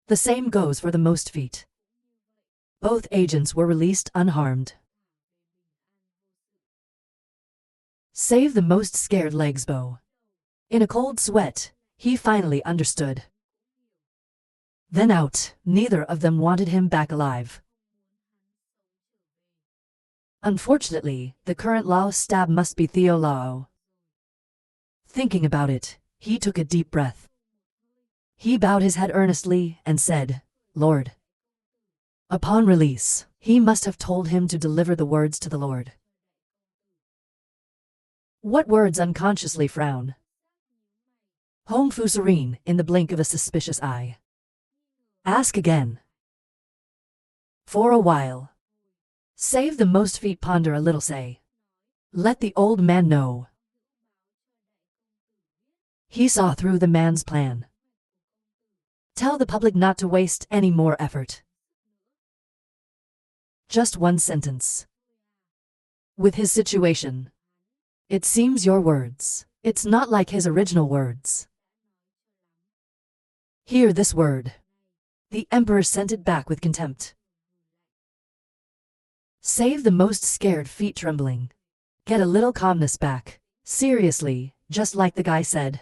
The same goes for the most feet. Both agents were released unharmed. Save the most scared legs bow. In a cold sweat, he finally understood. Then out, neither of them wanted him back alive. Unfortunately, the current Lao stab must be Theo Lao. Thinking about it, he took a deep breath. He bowed his head earnestly and said, "Lord." Upon release, he must have told him to deliver the words to the Lord. What words? Unconsciously frown. Hong Fu serene in the blink of a suspicious eye. Ask again. For a while. Save the most feet ponder a little say. Let the old man know. He saw through the man's plan. Tell the public not to waste any more effort. Just one sentence. With his situation. It seems your words. It's not like his original words. Hear this word. The emperor sent it back with contempt. Save the most scared feet trembling. Get a little calmness back. Seriously, just like the guy said.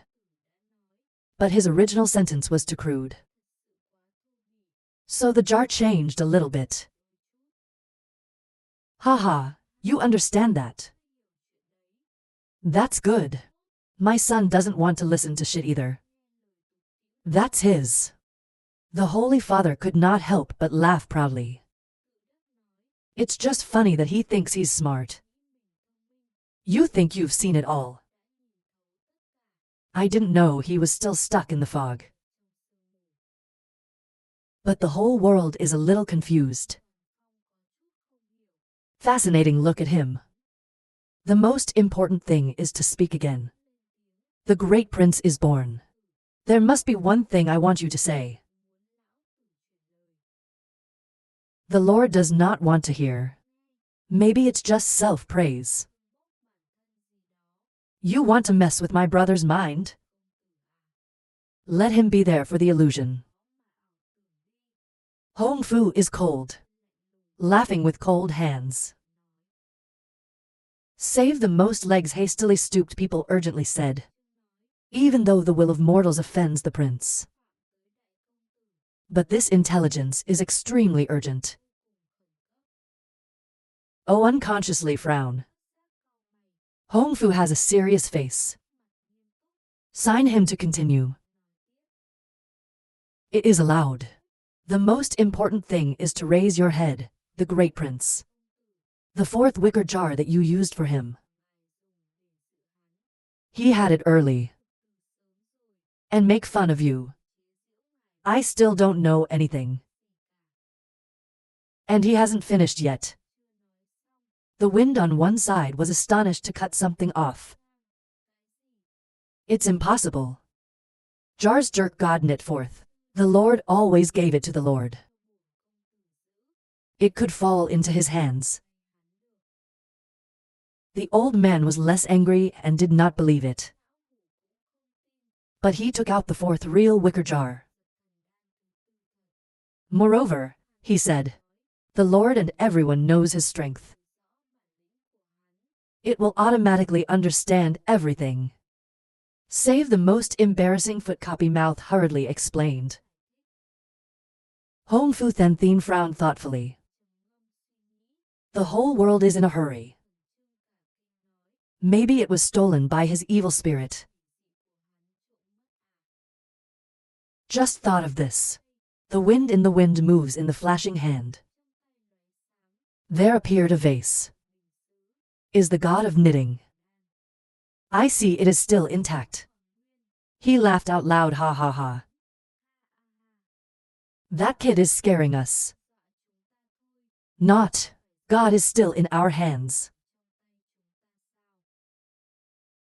But his original sentence was too crude. So the jar changed a little bit. Haha, you understand that. That's good. My son doesn't want to listen to shit either. That's his. The Holy Father could not help but laugh proudly. It's just funny that he thinks he's smart. You think you've seen it all. I didn't know he was still stuck in the fog. But the whole world is a little confused. Fascinating look at him. The most important thing is to speak again. The great prince is born. There must be one thing I want you to say. The Lord does not want to hear. Maybe it's just self-praise. You want to mess with my brother's mind? Let him be there for the illusion. Hong Fu is cold. Laughing with cold hands. Save the most legs hastily stooped people urgently said. Even though the will of mortals offends the prince. But this intelligence is extremely urgent. Oh, unconsciously frown. Hong Fu has a serious face. Sign him to continue. It is allowed. The most important thing is to raise your head, the great prince. The fourth wicker jar that you used for him. He had it early. And make fun of you. I still don't know anything. And he hasn't finished yet. The wind on one side was astonished to cut something off. It's impossible. Jars jerk God knit forth. The Lord always gave it to the Lord. It could fall into his hands. The old man was less angry and did not believe it. But he took out the fourth real wicker jar. Moreover, he said, the Lord and everyone knows his strength. It will automatically understand everything. Save the most embarrassing footcopy mouth hurriedly explained. Hong Fu Thien frowned thoughtfully. The whole world is in a hurry. Maybe it was stolen by his evil spirit. Just thought of this. The wind in the wind moves in the flashing hand. There appeared a vase. Is the god of knitting. I see it is still intact. He laughed out loud, ha ha ha. That kid is scaring us. Not. God is still in our hands.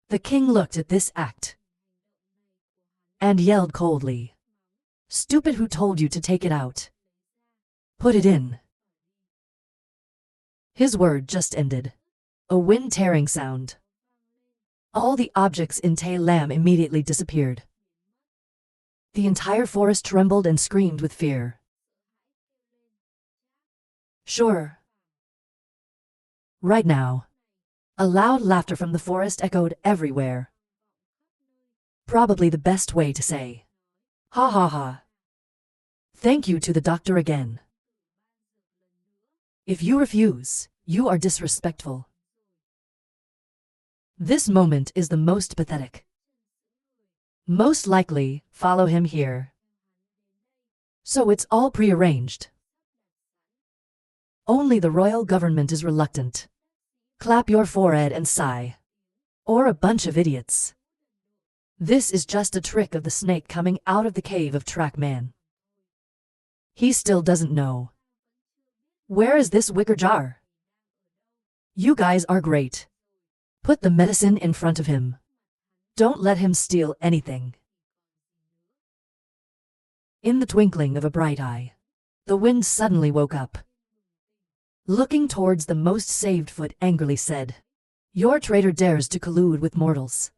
The king looked at this act and yelled coldly. Stupid, who told you to take it out? Put it in. His word just ended. A wind-tearing sound. All the objects in Tai Lam immediately disappeared. The entire forest trembled and screamed with fear. Sure. Right now. A loud laughter from the forest echoed everywhere. Probably the best way to say, ha ha ha. Thank you to the doctor again. If you refuse, you are disrespectful. This moment is the most pathetic. Most likely, follow him here. So it's all prearranged. Only the royal government is reluctant. Clap your forehead and sigh. Or a bunch of idiots. This is just a trick of the snake coming out of the cave of Trackman. He still doesn't know. Where is this wicker jar? You guys are great. Put the medicine in front of him. Don't let him steal anything. In the twinkling of a bright eye, the wind suddenly woke up. Looking towards the most saved foot angrily said, "Your traitor dares to collude with mortals.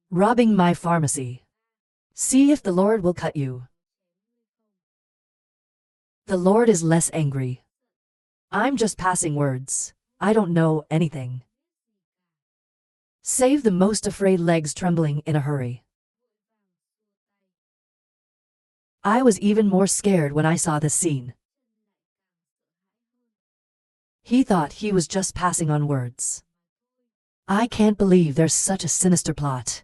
Robbing my pharmacy. See if the Lord will cut you." The Lord is less angry. I'm just passing words. I don't know anything. Save the most afraid legs trembling in a hurry. I was even more scared when I saw this scene. He thought he was just passing on words. I can't believe there's such a sinister plot.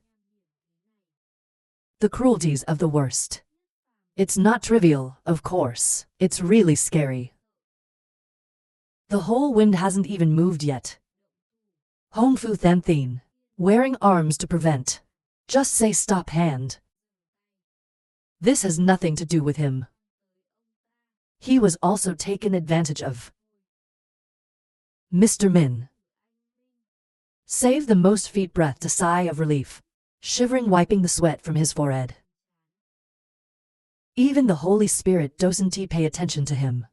The cruelties of the worst. It's not trivial, of course. It's really scary. The whole wind hasn't even moved yet. Hong Fu Than Thin. Wearing arms to prevent. Just say stop hand. This has nothing to do with him. He was also taken advantage of. Mr. Min. Save the most feet breath to sigh of relief, shivering wiping the sweat from his forehead. Even the Holy Spirit doesn't pay attention to him.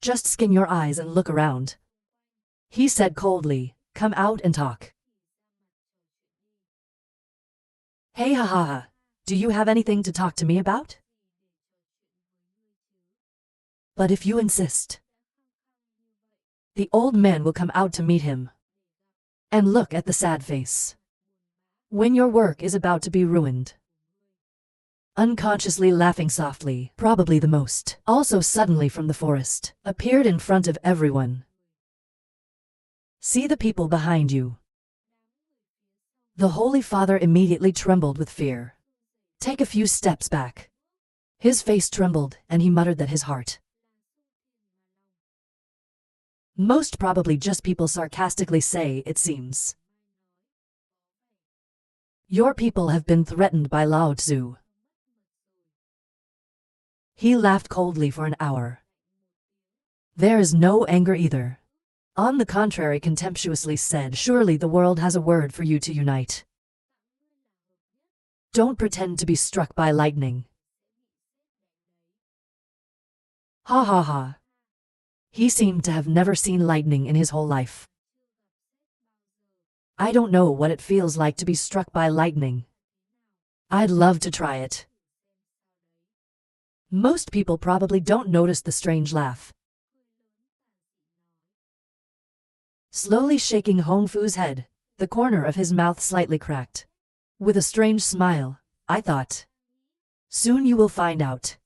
Just skin your eyes and look around. He said coldly, come out and talk. Hey ha ha ha, do you have anything to talk to me about? But if you insist, the old man will come out to meet him. And look at the sad face. When your work is about to be ruined. Unconsciously laughing softly, probably the most, also suddenly from the forest, appeared in front of everyone. See the people behind you. The Holy Father immediately trembled with fear. Take a few steps back. His face trembled, and he muttered that his heart. Most probably just people sarcastically say, it seems. Your people have been threatened by Lao Tzu. He laughed coldly for an hour. There is no anger either. On the contrary, contemptuously said, surely the world has a word for you to unite. Don't pretend to be struck by lightning. Ha ha ha. He seemed to have never seen lightning in his whole life. I don't know what it feels like to be struck by lightning. I'd love to try it. Most people probably don't notice the strange laugh. Slowly shaking Hong Fu's head, the corner of his mouth slightly cracked. With a strange smile, I thought. Soon you will find out.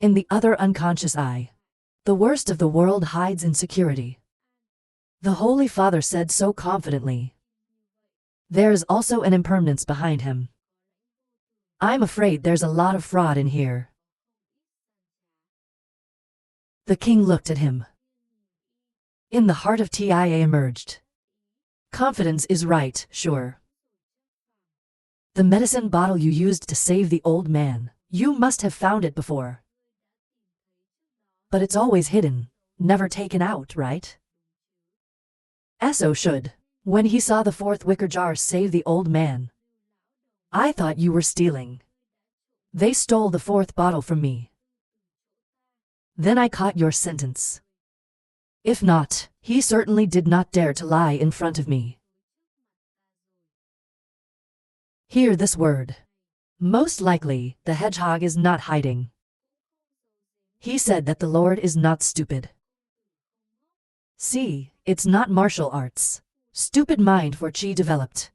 In the other unconscious eye, the worst of the world hides in security. The Holy Father said so confidently. There is also an impermanence behind him. I'm afraid there's a lot of fraud in here. The king looked at him. In the heart of TIA emerged. Confidence is right, sure. The medicine bottle you used to save the old man, you must have found it before. But it's always hidden, never taken out, right? So should. When he saw the fourth wicker jar save the old man. I thought you were stealing. They stole the fourth bottle from me. Then I caught your sentence. If not, he certainly did not dare to lie in front of me. Hear this word. Most likely, the hedgehog is not hiding. He said that the Lord is not stupid. See, it's not martial arts. Stupid mind for chi developed.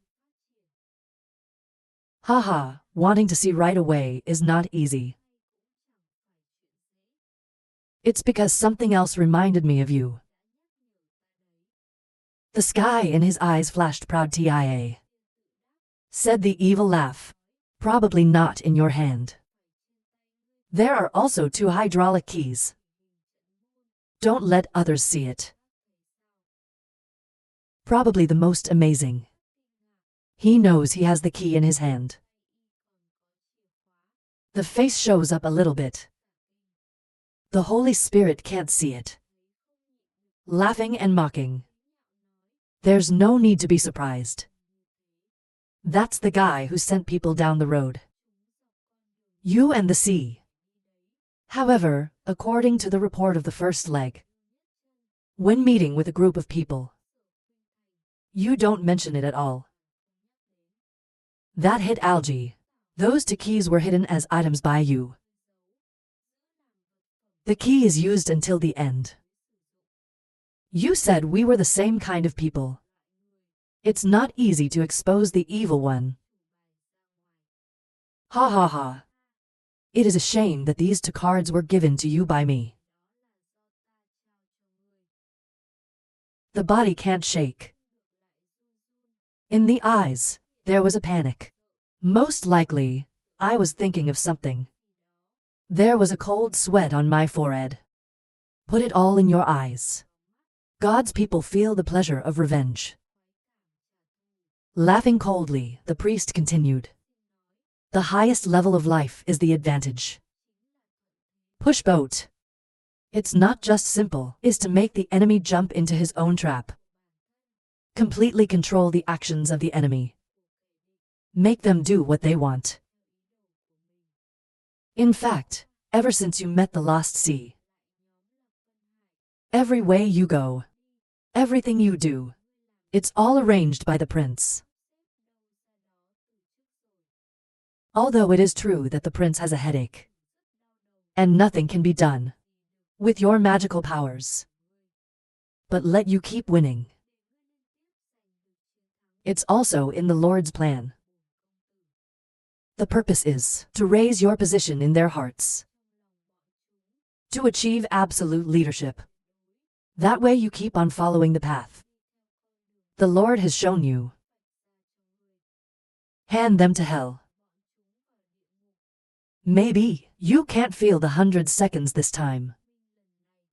Haha, wanting to see right away is not easy. It's because something else reminded me of you. The sky in his eyes flashed proud tia. Said the evil laugh. Probably not in your hand. There are also 2 hydraulic keys. Don't let others see it. Probably the most amazing. He knows he has the key in his hand. The face shows up a little bit. The Holy Spirit can't see it. Laughing and mocking. There's no need to be surprised. That's the guy who sent people down the road. You and the sea. However, according to the report of the first leg, when meeting with a group of people, you don't mention it at all. That hit algae. Those 2 keys were hidden as items by you. The key is used until the end. You said we were the same kind of people. It's not easy to expose the evil one. Ha ha ha. It is a shame that these 2 cards were given to you by me. The body can't shake. In the eyes, there was a panic. Most likely, I was thinking of something. There was a cold sweat on my forehead. Put it all in your eyes. God's people feel the pleasure of revenge. Laughing coldly, the priest continued. The highest level of life is the advantage. Push boat. It's not just simple, is to make the enemy jump into his own trap. Completely control the actions of the enemy. Make them do what they want. In fact, ever since you met the Lost Sea, every way you go, everything you do, it's all arranged by the prince. Although it is true that the prince has a headache, and nothing can be done with your magical powers, but let you keep winning. It's also in the Lord's plan. The purpose is to raise your position in their hearts, to achieve absolute leadership. That way you keep on following the path the Lord has shown you. Hand them to hell. Maybe you can't feel the 100 seconds this time.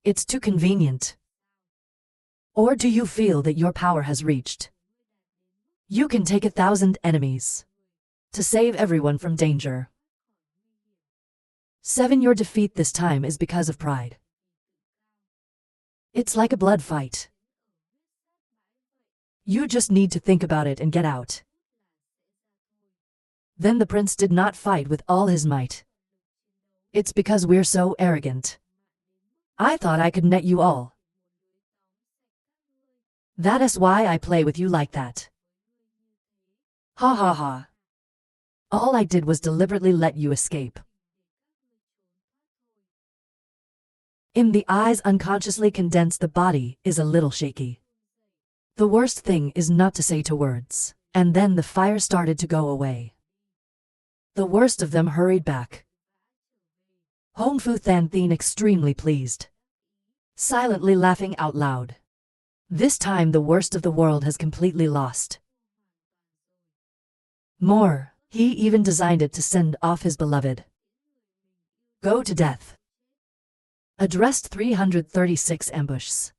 It's too convenient. Or do you feel that your power has reached? You can take 1,000 enemies to save everyone from danger. 7. Your defeat this time is because of pride. It's like a blood fight. You just need to think about it and get out. Then the prince did not fight with all his might. It's because we're so arrogant. I thought I could net you all. That is why I play with you like that. Ha ha ha. All I did was deliberately let you escape. In the eyes unconsciously condensed, the body is a little shaky. The worst thing is not to say 2 words, and then the fire started to go away. The worst of them hurried back. Hong Fu Than Thin extremely pleased, silently laughing out loud. This time the worst of the world has completely lost. More, he even designed it to send off his beloved. Go to death. Addressed 336 ambushes.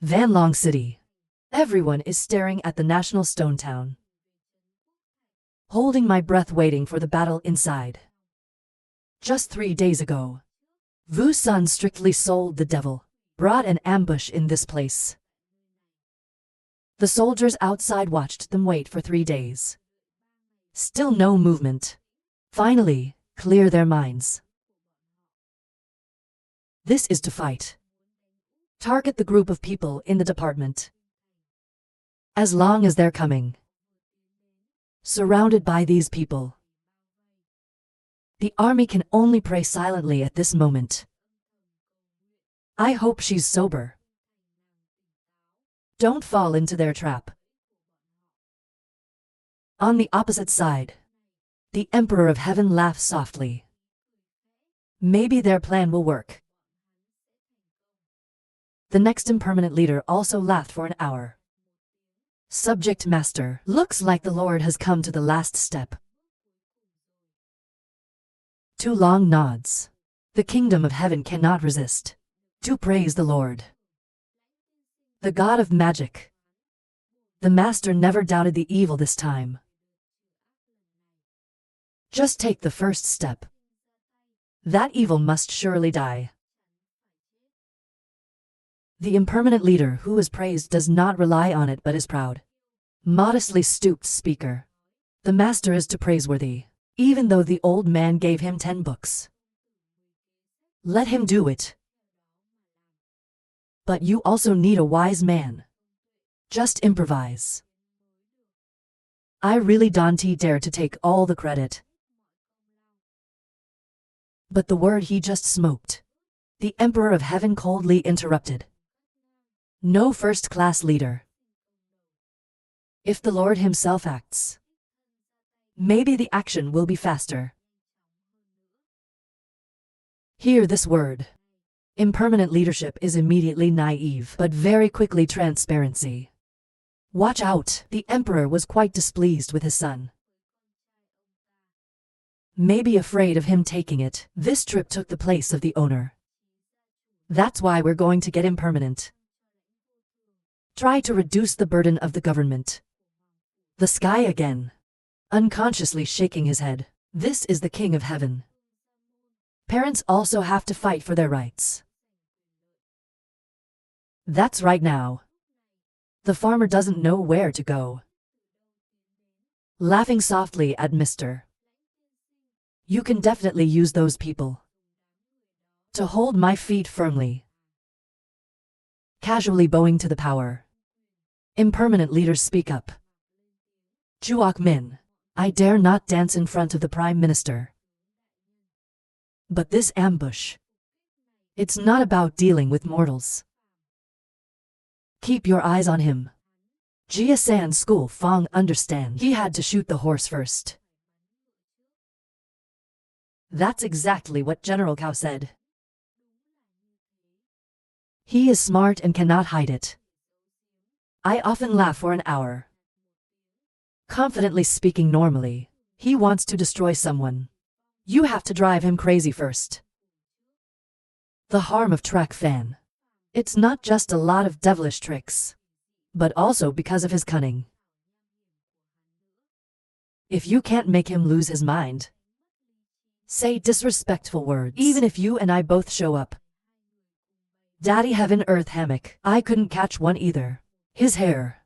Van Long City. Everyone is staring at the National Stone Town. Holding my breath waiting for the battle inside. Just 3 days ago, Vu Sun strictly sold the devil, brought an ambush in this place. The soldiers outside watched them wait for 3 days. Still no movement. Finally, clear their minds. This is to fight. Target the group of people in the department. As long as they're coming. surrounded by these people. The army can only pray silently at this moment. I hope she's sober. Don't fall into their trap. On the opposite side, the Emperor of Heaven laughs softly. Maybe their plan will work. The next impermanent leader also laughed for an hour. Subject Master, looks like the Lord has come to the last step. Two long nods. The kingdom of heaven cannot resist. To praise the Lord, the God of magic. The Master never doubted the evil this time. Just take the first step. That evil must surely die. The impermanent leader who is praised does not rely on it but is proud. Modestly stooped speaker. The Master is too praiseworthy, even though the old man gave him 10 books. Let him do it. But you also need a wise man. Just improvise. I really don't dare to take all the credit. But the word he just smoked, the Emperor of Heaven coldly interrupted. No first-class leader. If the Lord himself acts, maybe the action will be faster. Hear this word. Impermanent leadership is immediately naive, but very quickly transparency. Watch out, the Emperor was quite displeased with his son. Maybe afraid of him taking it, this trip took the place of the owner. That's why we're going to get impermanent. Try to reduce the burden of the government. The sky again. Unconsciously shaking his head. This is the King of Heaven. Parents also have to fight for their rights. That's right now. The farmer doesn't know where to go. Laughing softly at Mr. You can definitely use those people to hold my feet firmly. Casually bowing to the power. Impermanent leaders speak up. Juok Min, I dare not dance in front of the Prime Minister. But this ambush, it's not about dealing with mortals. Keep your eyes on him. Jia San School Fong understand he had to shoot the horse first. That's exactly what General Cao said. He is smart and cannot hide it. I often laugh for an hour. Confidently speaking normally, he wants to destroy someone. You have to drive him crazy first. The harm of track fan. It's not just a lot of devilish tricks, but also because of his cunning. If you can't make him lose his mind, say disrespectful words. Even if you and I both show up. Daddy Heaven Earth Hammock, I couldn't catch one either. His hair.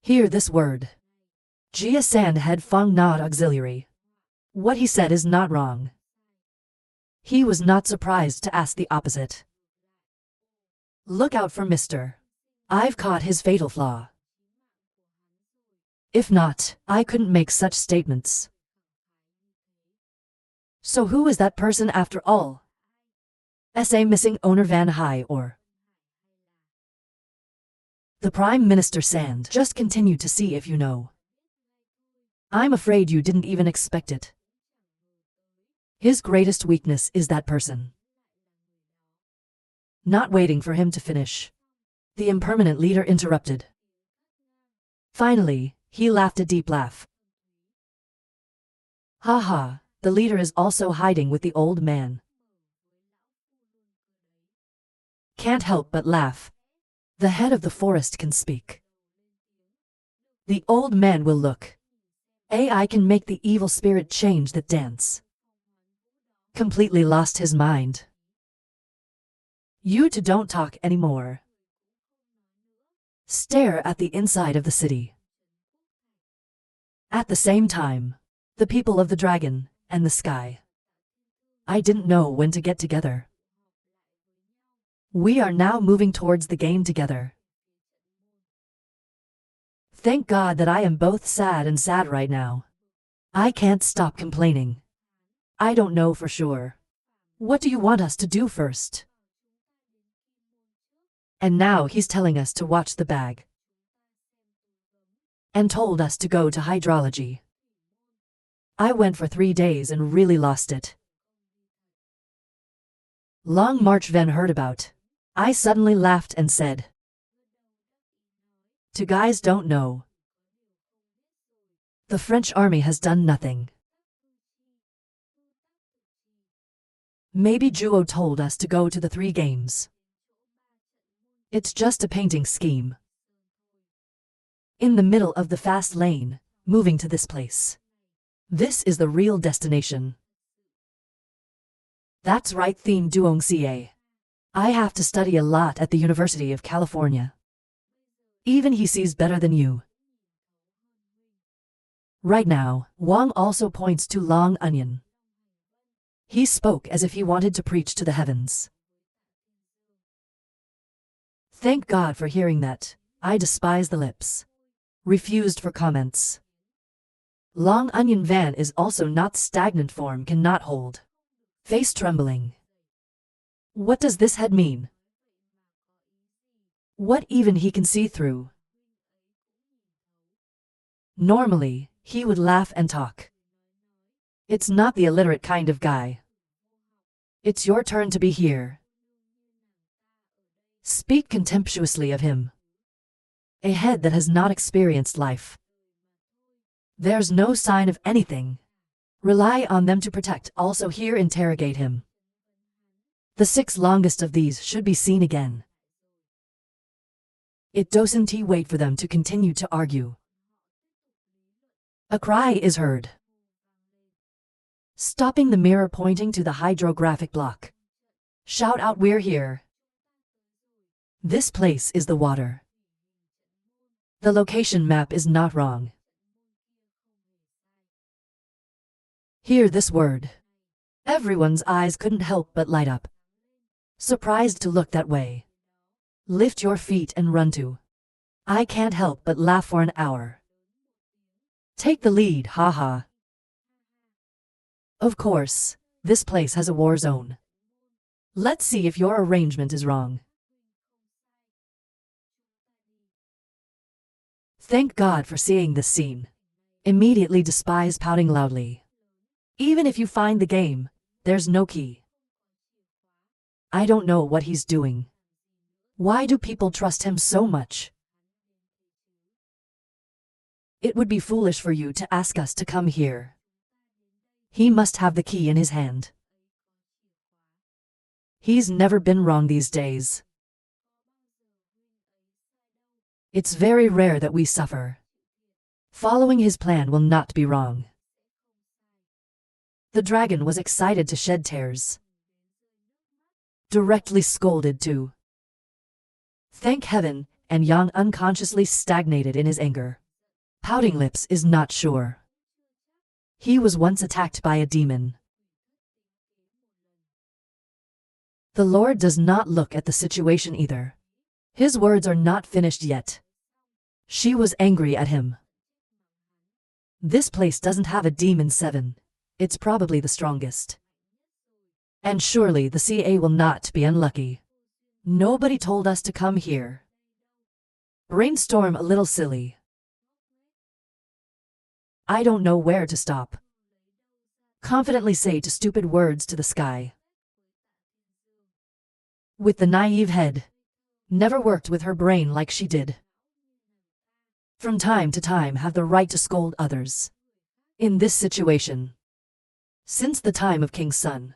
Hear this word. Jia San had Fong Nod auxiliary. What he said is not wrong. He was not surprised to ask the opposite. Look out for Mr. I've caught his fatal flaw. If not, I couldn't make such statements. So who is that person after all? SA missing owner Van Hai or the Prime Minister Sand? Just continue to see if you know. I'm afraid you didn't even expect it. His greatest weakness is that person. Not waiting for him to finish, the impermanent leader interrupted. Finally, he laughed a deep laugh. Ha ha, the leader is also hiding with the old man. Can't help but laugh. The head of the forest can speak. The old man will look. AI can make the evil spirit change that dance. Completely lost his mind. You two don't talk anymore. Stare at the inside of the city. At the same time, the people of the dragon and the sky. I didn't know when to get together. We are now moving towards the game together. Thank God that I am both sad and sad right now. I can't stop complaining. I don't know for sure. What do you want us to do first? And now he's telling us to watch the bag. And told us to go to hydrology. I went for 3 days and really lost it. Long March Ven heard about. I suddenly laughed and said, "To guys don't know. The French army has done nothing. Maybe Juo told us to go to the 3 games. It's just a painting scheme. In the middle of the fast lane, moving to this place. This is the real destination." That's right, theme Duong CA. I have to study a lot at the University of California. Even he sees better than you. Right now, Wang also points to Long Onion. He spoke as if he wanted to preach to the heavens. Thank God for hearing that. I despise the lips. Refused for comments. Long Onion Van is also not stagnant form cannot hold. Face trembling. What does this head mean? What even he can see through? Normally, he would laugh and talk. It's not the illiterate kind of guy. It's your turn to be here. Speak contemptuously of him. A head that has not experienced life. There's no sign of anything. Rely on them to protect. Also here interrogate him. The 6 longest of these should be seen again. It doesn't wait for them to continue to argue. A cry is heard. Stopping the mirror pointing to the hydrographic block. Shout out, "We're here." This place is the water. The location map is not wrong. Hear this word. Everyone's eyes couldn't help but light up. Surprised to look that way. Lift your feet and run to. I can't help but laugh for an hour. Take the lead, haha. Of course, this place has a war zone. Let's see if your arrangement is wrong. Thank God for seeing this scene. Immediately despise pouting loudly. Even if you find the game, there's no key. I don't know what he's doing. Why do people trust him so much? It would be foolish for you to ask us to come here. He must have the key in his hand. He's never been wrong these days. It's very rare that we suffer. Following his plan will not be wrong. The dragon was excited to shed tears. Directly scolded too. Thank heaven, and Yang unconsciously stagnated in his anger. Pouting lips is not sure. He was once attacked by a demon. The Lord does not look at the situation either. His words are not finished yet. She was angry at him. This place doesn't have a demon 7. It's probably the strongest. And surely the CA will not be unlucky. Nobody told us to come here. Brainstorm a little silly. I don't know where to stop. Confidently say to stupid words to the sky. With the naive head. Never worked with her brain like she did. From time to time have the right to scold others. In this situation. Since the time of King Sun.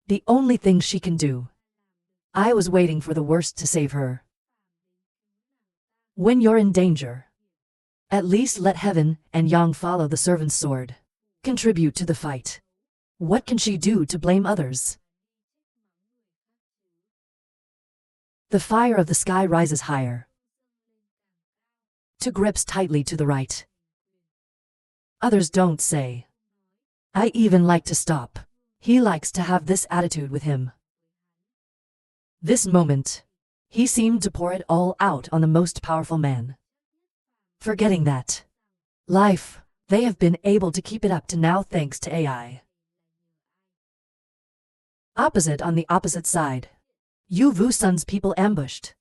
The only thing she can do. I was waiting for the worst to save her. When you're in danger. At least let heaven and Yang follow the servant's sword. Contribute to the fight. What can she do to blame others? The fire of the sky rises higher. To grips tightly to the right. Others don't say. I even like to stop. He likes to have this attitude with him. This moment. He seemed to pour it all out on the most powerful man. Forgetting that life, they have been able to keep it up to now thanks to AI. Opposite on the opposite side. Yu Vu-sun's people ambushed.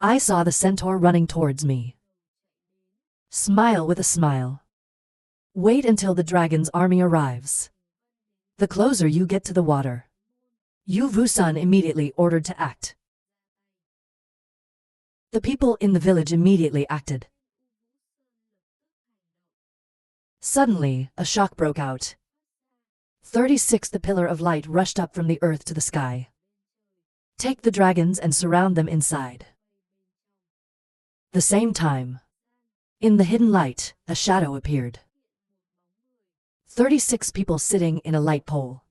I saw the centaur running towards me. Smile with a smile. Wait until the dragon's army arrives. The closer you get to the water. Yu Vu-sun immediately ordered to act. The people in the village immediately acted. Suddenly, a shock broke out. 36. The pillar of light rushed up from the earth to the sky. Take the dragons and surround them inside. The same time, in the hidden light, a shadow appeared. 36 people sitting in a light pole.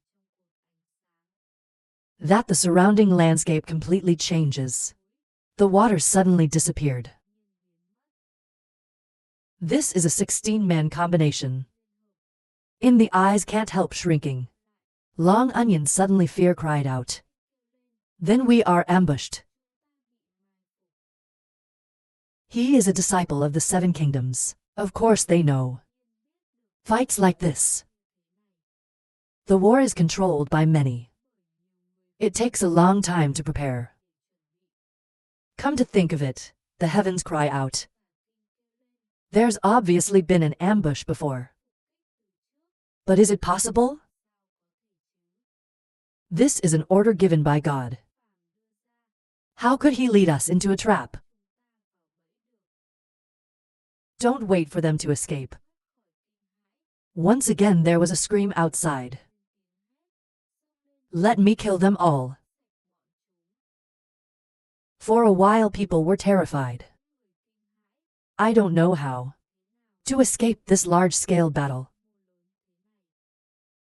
That the surrounding landscape completely changes. The water suddenly disappeared. This is a 16-man combination. In the eyes can't help shrinking. Long Onion suddenly fear cried out. Then we are ambushed. He is a disciple of the Seven Kingdoms. Of course they know. Fights like this. The war is controlled by many. It takes a long time to prepare. Come to think of it, the heavens cry out. There's obviously been an ambush before. But is it possible? This is an order given by God. How could he lead us into a trap? Don't wait for them to escape. Once again there was a scream outside. Let me kill them all. For a while people were terrified. I don't know how to escape this large-scale battle.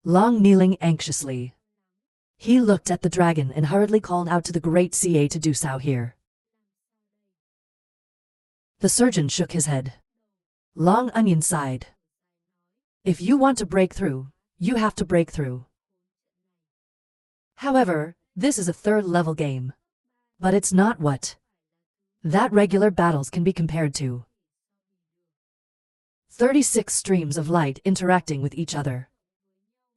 Long kneeling anxiously, he looked at the dragon and hurriedly called out to the great CA to do so here. The surgeon shook his head. Long Onion sighed. If you want to break through, you have to break through. However, this is a third-level game. But it's not what that regular battles can be compared to. 36 streams of light interacting with each other.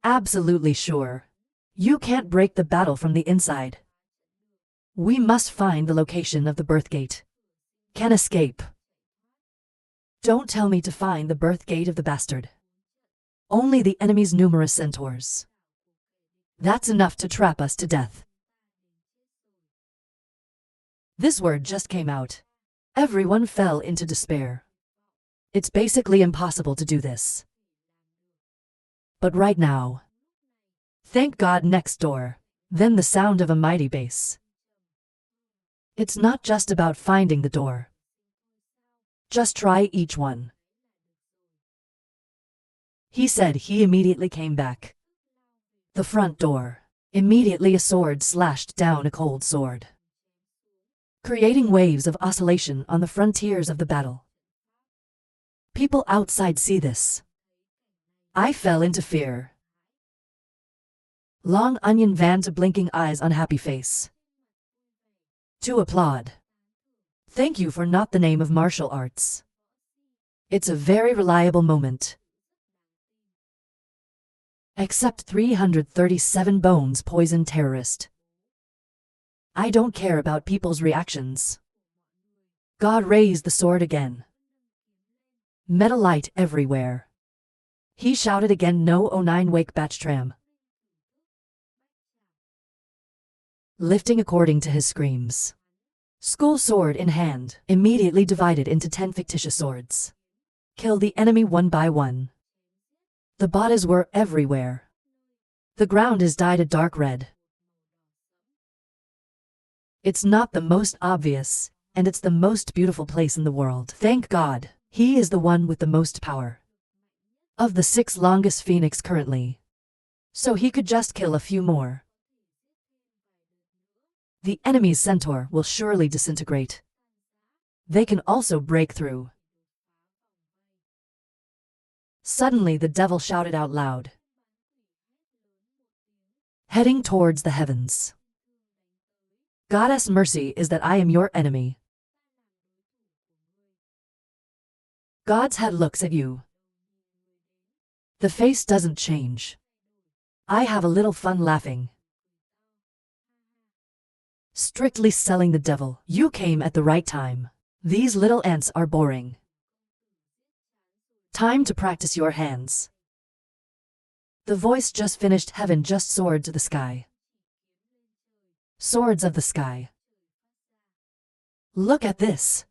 Absolutely sure. You can't break the battle from the inside. We must find the location of the birth gate. Can escape. Don't tell me to find the birth gate of the bastard. Only the enemy's numerous centaurs. That's enough to trap us to death. This word just came out. Everyone fell into despair. It's basically impossible to do this. But right now, thank God next door, then the sound of a mighty bass. It's not just about finding the door. Just try each one. He said he immediately came back. The front door. Immediately a sword slashed down a cold sword, creating waves of oscillation on the frontiers of the battle. People outside see this. I fell into fear. Long Onion van to blinking eyes unhappy face. To applaud. Thank you for not the name of martial arts. It's a very reliable moment. Except 337 bones poison terrorist. I don't care about people's reactions. God raised the sword again. Metal light everywhere. He shouted again, no 09 wake batch tram. Lifting according to his screams. School sword in hand, immediately divided into 10 fictitious swords. Kill the enemy one by one. The bodies were everywhere. The ground is dyed a dark red. It's not the most obvious, and it's the most beautiful place in the world. Thank God, he is the one with the most power. Of the 6 longest phoenix currently. So he could just kill a few more. The enemy's centaur will surely disintegrate. They can also break through. Suddenly the devil shouted out loud, heading towards the heavens. Goddess mercy is that I am your enemy. God's head looks at you. The face doesn't change. I have a little fun laughing. Strictly selling the devil. You came at the right time. These little ants are boring. Time to practice your hands. The voice just finished. Heaven just soared to the sky. Swords of the sky. Look at this.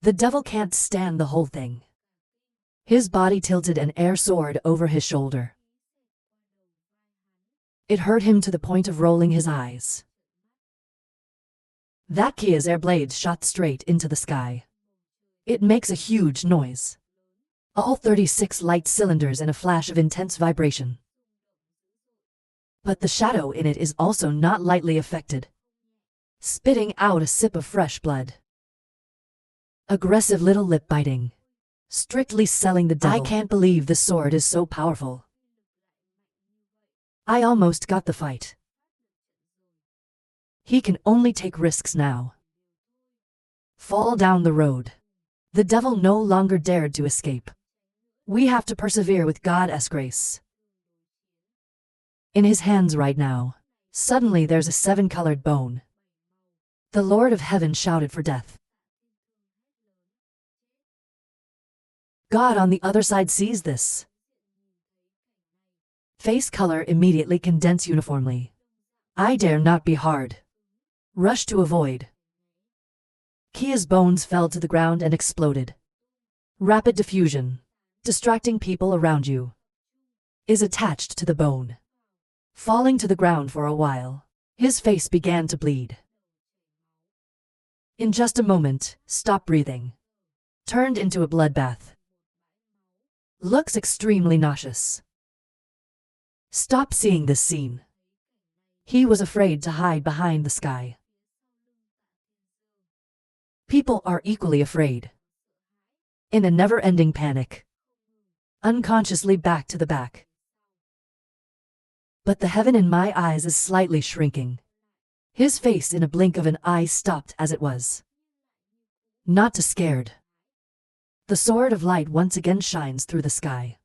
The devil can't stand the whole thing. His body tilted, an air sword over his shoulder. It hurt him to the point of rolling his eyes. That key's air blades shot straight into the sky. It makes a huge noise. All 36 light cylinders in a flash of intense vibration. But the shadow in it is also not lightly affected. Spitting out a sip of fresh blood. Aggressive little lip biting. Strictly selling the devil. I can't believe this sword is so powerful. I almost got the fight. He can only take risks now. Fall down the road. The devil no longer dared to escape. We have to persevere with God's grace. In his hands right now. Suddenly there's a 7-colored bone. The Lord of Heaven shouted for death. God on the other side sees this. Face color immediately condense uniformly. I dare not be hard. Rush to avoid. Kia's bones fell to the ground and exploded. Rapid diffusion. Distracting people around you. Is attached to the bone. Falling to the ground for a while. His face began to bleed. In just a moment, stop breathing. Turned into a bloodbath. Looks extremely nauseous. Stop seeing this scene. He was afraid to hide behind the sky. People are equally afraid. In a never-ending panic. Unconsciously back to the back. But the heaven in my eyes is slightly shrinking. His face in a blink of an eye stopped as it was. Not too scared. The sword of light once again shines through the sky.